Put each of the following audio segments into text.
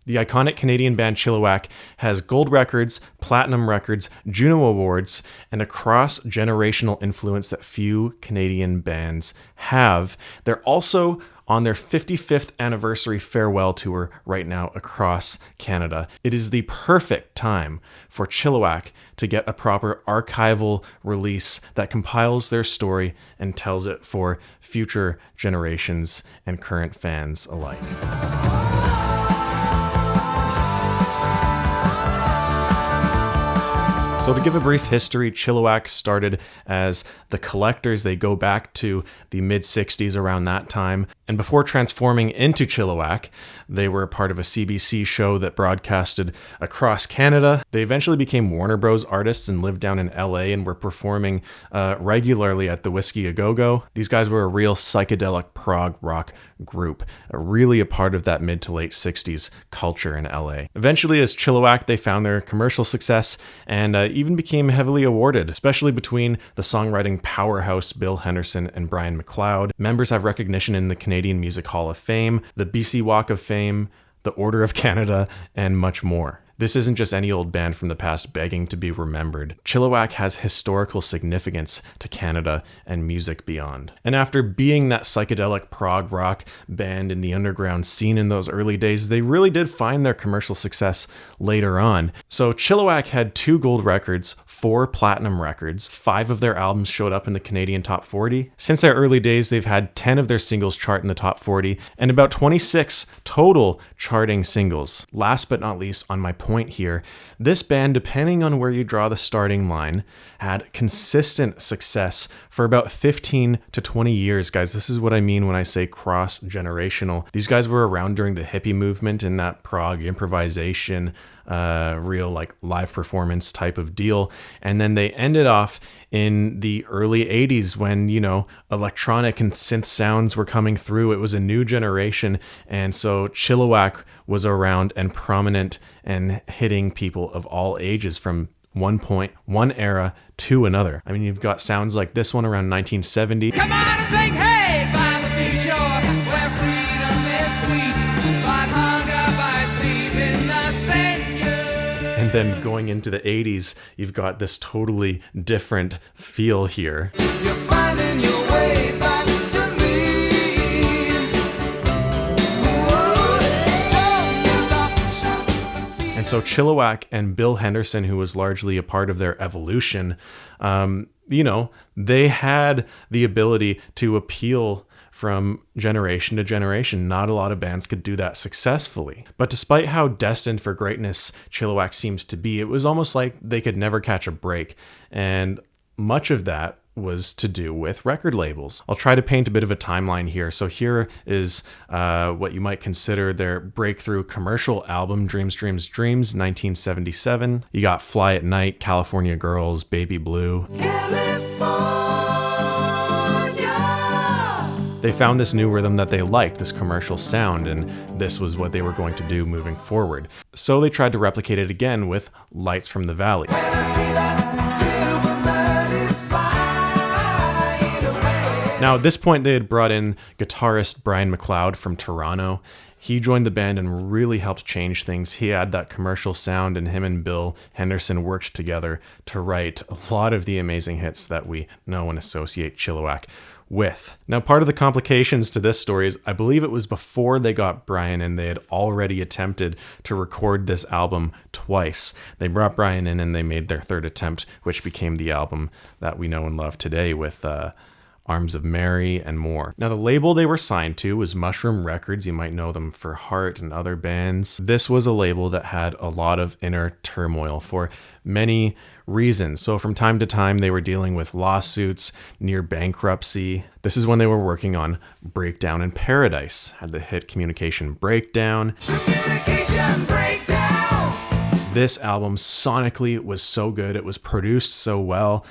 The iconic Canadian band Chilliwack has gold records, platinum records, Juno Awards, and a cross-generational influence that few Canadian bands have. They're also on their 55th anniversary farewell tour right now across Canada. It is the perfect time for Chilliwack to get a proper archival release that compiles their story and tells it for future generations and current fans alike. So to give a brief history, Chilliwack started as the Collectors. They go back to the mid-60s around that time. And before transforming into Chilliwack, they were a part of a CBC show that broadcasted across Canada. They eventually became Warner Bros. Artists and lived down in LA and were performing regularly at the Whiskey A Go-Go. These guys were a real psychedelic prog rock group, really a part of that mid to late 60s culture in LA. Eventually, as Chilliwack, they found their commercial success and even became heavily awarded, especially between the songwriting powerhouse Bill Henderson and Brian McLeod. Members have recognition in the Canadian Music Hall of Fame, the BC Walk of Fame, the Order of Canada, and much more. This isn't just any old band from the past begging to be remembered. Chilliwack has historical significance to Canada and music beyond. And after being that psychedelic prog rock band in the underground scene in those early days, they really did find their commercial success later on. So Chilliwack had 2 gold records, 4 platinum records, 5 of their albums showed up in the Canadian top 40. Since their early days, they've had 10 of their singles chart in the top 40 and about 26 total charting singles. Last but not least, on my point here, this band, depending on where you draw the starting line, had consistent success for about 15 to 20 years, guys. This is what I mean when I say cross-generational. These guys were around during the hippie movement and that prog improvisation, real like live performance type of deal. And then they ended off in the early 80s when, you know, electronic and synth sounds were coming through. It was a new generation. And so Chilliwack was around and prominent and hitting people of all ages from one point, one era to another. I mean, you've got sounds like this one around 1970. Come on and sing, hey, by the seashore, where freedom is sweet, but hunger by sleeping the Savior. And then going into the 80s, you've got this totally different feel here. You're finding your way back to me. And so Chilliwack and Bill Henderson, who was largely a part of their evolution, you know, they had the ability to appeal from generation to generation. Not a lot of bands could do that successfully. But despite how destined for greatness Chilliwack seems to be, it was almost like they could never catch a break. And much of that was to do with record labels. I'll try to paint a bit of a timeline here. So here is what you might consider their breakthrough commercial album, Dreams, Dreams, Dreams, 1977. You got Fly at Night, California Girls, Baby Blue. They found this new rhythm that they liked, this commercial sound, and this was what they were going to do moving forward. So they tried to replicate it again with Lights from the Valley. Now, at this point, they had brought in guitarist Brian McLeod from Toronto. He joined the band and really helped change things. He had that commercial sound, and him and Bill Henderson worked together to write a lot of the amazing hits that we know and associate Chilliwack with. Now, part of the complications to this story is I believe it was before they got Brian in, they had already attempted to record this album twice. They brought Brian in and they made their third attempt, which became the album that we know and love today with Arms of Mary and more. Now, the label they were signed to was Mushroom Records. You might know them for Heart and other bands. This was a label that had a lot of inner turmoil for many reasons. So from time to time, they were dealing with lawsuits, near bankruptcy. This is when they were working on Breakdown in Paradise. Had the hit Communication Breakdown. Communication Breakdown! This album sonically was so good. It was produced so well.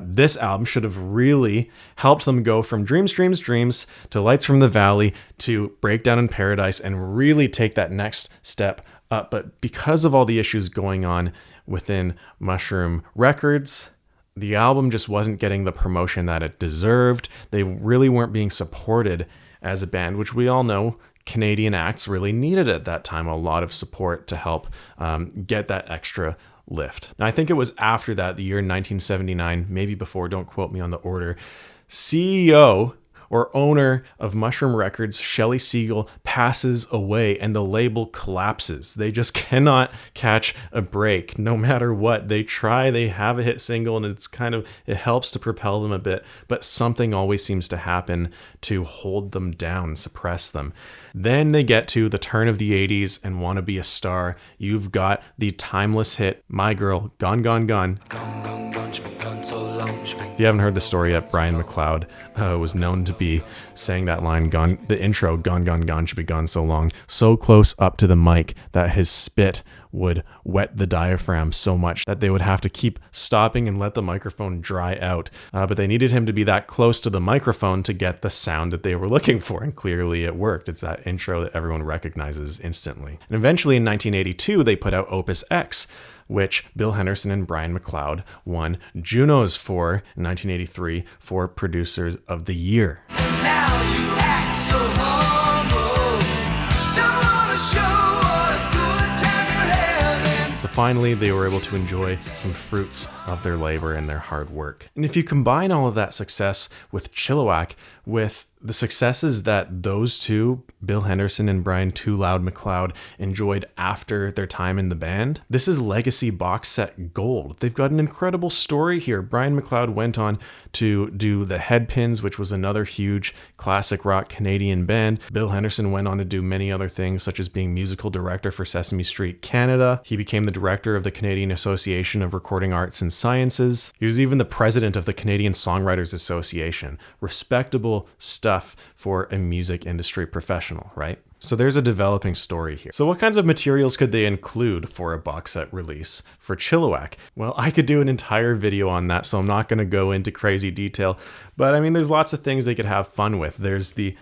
This album should have really helped them go from Dreams, Dreams, Dreams to Lights from the Valley to Breakdown in Paradise and really take that next step up. But because of all the issues going on within Mushroom Records, the album just wasn't getting the promotion that it deserved. They really weren't being supported as a band, which we all know Canadian acts really needed at that time a lot of support to help get that extra lift. Now, I think it was after that, the year 1979, maybe before, don't quote me on the order, CEO or owner of Mushroom Records, Shelley Siegel, passes away and the label collapses. They just cannot catch a break no matter what. They try, they have a hit single, and it helps to propel them a bit, but something always seems to happen to hold them down, suppress them. Then they get to the turn of the 80s and Want to Be a Star. You've got the timeless hit, My Girl, Gone, Gone, Gone. If you haven't heard the story yet, Brian McLeod was known to be saying that line, the intro, Gone, Gone, Gone should be gone so long, so close up to the mic that his spit would wet the diaphragm so much that they would have to keep stopping and let the microphone dry out. But they needed him to be that close to the microphone to get the sound that they were looking for, and clearly it worked. It's that intro that everyone recognizes instantly. And eventually in 1982, they put out Opus X, which Bill Henderson and Brian McLeod won Junos for in 1983 for Producers of the Year. Now you act so humble. Don't wanna show what a good time you're having. So finally, they were able to enjoy some fruits of their labor and their hard work. And if you combine all of that success with Chilliwack, with the successes that those two, Bill Henderson and Brian Too Loud McLeod, enjoyed after their time in the band, this is legacy box set gold. They've got an incredible story here. Brian McLeod went on to do the Headpins, which was another huge classic rock Canadian band. Bill Henderson went on to do many other things, such as being musical director for Sesame Street Canada. He became the director of the Canadian Association of Recording Arts and Sciences. He was even the president of the Canadian Songwriters Association. Respectable stuff for a music industry professional, right? So there's a developing story here. So what kinds of materials could they include for a box set release for Chilliwack? Well, I could do an entire video on that, so I'm not going to go into crazy detail. But I mean, there's lots of things they could have fun with. There's the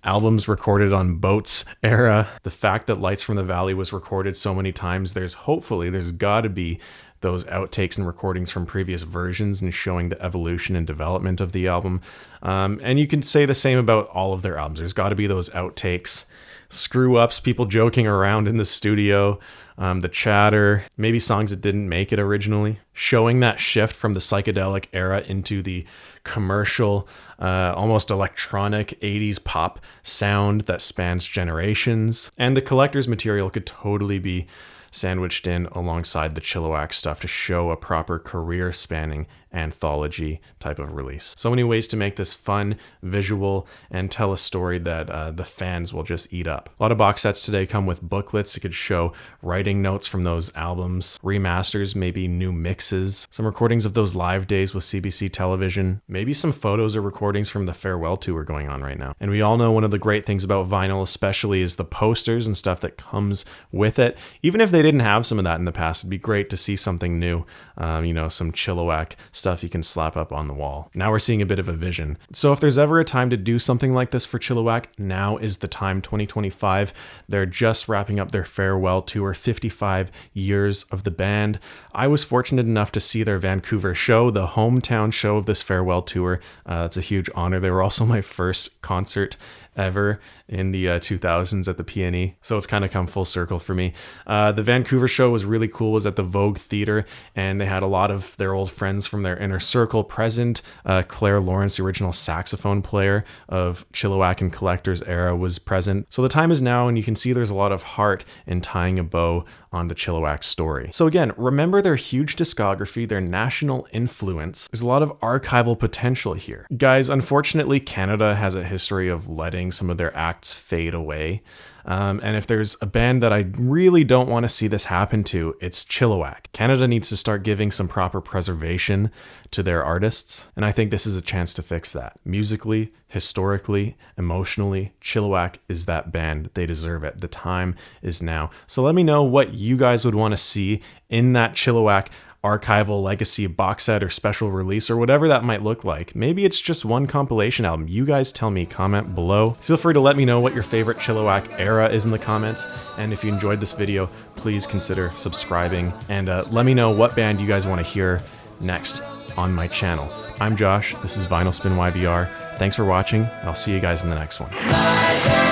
albums recorded on boats era. The fact that Lights from the Valley was recorded so many times, there's got to be those outtakes and recordings from previous versions and showing the evolution and development of the album. And you can say the same about all of their albums. There's got to be those outtakes, screw-ups, people joking around in the studio, the chatter, maybe songs that didn't make it originally, showing that shift from the psychedelic era into the commercial, almost electronic 80s pop sound that spans generations. And the collector's material could totally be sandwiched in alongside the Chilliwack stuff to show a proper career-spanning anthology type of release. So many ways to make this fun, visual, and tell a story that the fans will just eat up. A lot of box sets today come with booklets that could show writing notes from those albums, remasters, maybe new mixes, some recordings of those live days with CBC television, maybe some photos or recordings from the farewell tour going on right now. And we all know one of the great things about vinyl especially is the posters and stuff that comes with it. Even if they didn't have some of that in the past, it'd be great to see something new, some Chilliwack stuff you can slap up on the wall. Now we're seeing a bit of a vision. So if there's ever a time to do something like this for Chilliwack, now is the time. 2025. They're just wrapping up their farewell tour, 55 years of the band. I was fortunate enough to see their Vancouver show, the hometown show of this farewell tour. It's a huge honor. They were also my first concert ever in the 2000s at the PNE, so it's kind of come full circle for me. The Vancouver show was really cool. It was at the Vogue Theatre, and they had a lot of their old friends from their inner circle present. Claire Lawrence, the original saxophone player of Chilliwack and Collector's era, was present. So the time is now, and you can see there's a lot of heart in tying a bow on the Chilliwack story. So again, remember their huge discography, their national influence. There's a lot of archival potential here. Guys, unfortunately, Canada has a history of letting some of their acts fade away. And if there's a band that I really don't want to see this happen to, it's Chilliwack. Canada needs to start giving some proper preservation to their artists, and I think this is a chance to fix that. Musically, historically, emotionally, Chilliwack is that band. They deserve it. The time is now. So let me know what you guys would want to see in that Chilliwack archival legacy box set or special release or whatever that might look like. Maybe it's just one compilation album. You guys tell me, comment below. Feel free to let me know what your favorite Chilliwack era is in the comments. And if you enjoyed this video, please consider subscribing and let me know what band you guys want to hear next on my channel. I'm Josh. This is Vinyl Spin YVR. Thanks for watching. I'll see you guys in the next one.